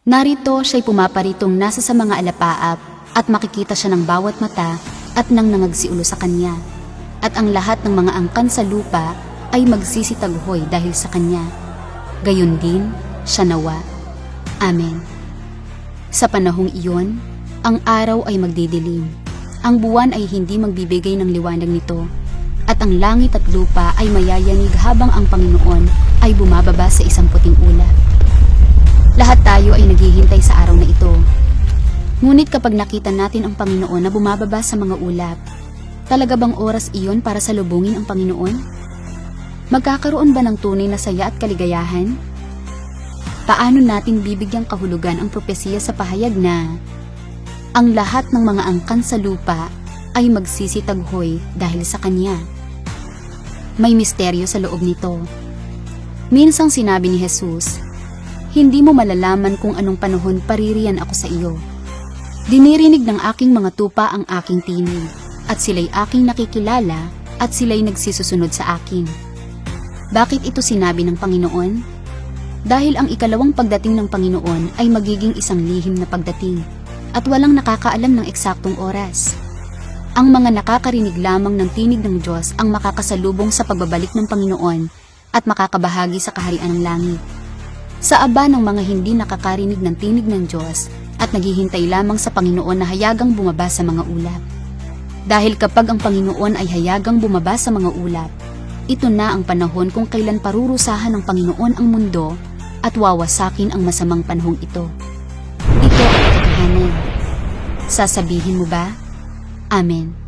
Narito siya'y pumaparitong nasa sa mga alapaap at makikita siya ng bawat mata at nang nangagsiulo sa kanya. At ang lahat ng mga angkan sa lupa ay magsisitaghoy dahil sa kanya. Gayon din, siya nawa. Amen. Sa panahong iyon, ang araw ay magdidilim. Ang buwan ay hindi magbibigay ng liwanag nito. At ang langit at lupa ay mayayanig habang ang Panginoon ay bumababa sa isang puting ulap. Lahat tayo ay naghihintay sa araw na ito. Ngunit kapag nakita natin ang Panginoon na bumababa sa mga ulap, talaga bang oras iyon para salubungin ang Panginoon? Magkakaroon ba ng tunay na saya at kaligayahan? Paano natin bibigyang kahulugan ang propesiya sa pahayag na ang lahat ng mga angkan sa lupa ay magsisitaghoy dahil sa Kanya? May misteryo sa loob nito. Minsang sinabi ni Jesus, "Hindi mo malalaman kung anong panahon paririyan ako sa iyo. Dinirinig ng aking mga tupa ang aking tinig, at sila'y aking nakikilala at sila'y nagsisusunod sa akin." Bakit ito sinabi ng Panginoon? Dahil ang ikalawang pagdating ng Panginoon ay magiging isang lihim na pagdating, at walang nakakaalam ng eksaktong oras. Ang mga nakakarinig lamang ng tinig ng Diyos ang makakasalubong sa pagbabalik ng Panginoon at makakabahagi sa kaharian ng langit. Sa aba ng mga hindi nakakarinig ng tinig ng Diyos at naghihintay lamang sa Panginoon na hayagang bumaba sa mga ulap. Dahil kapag ang Panginoon ay hayagang bumaba sa mga ulap, ito na ang panahon kung kailan parurusahan ng Panginoon ang mundo at wawasakin ang masamang panahong ito. Ito ang katotohanan. Sasabihin mo ba? Amen.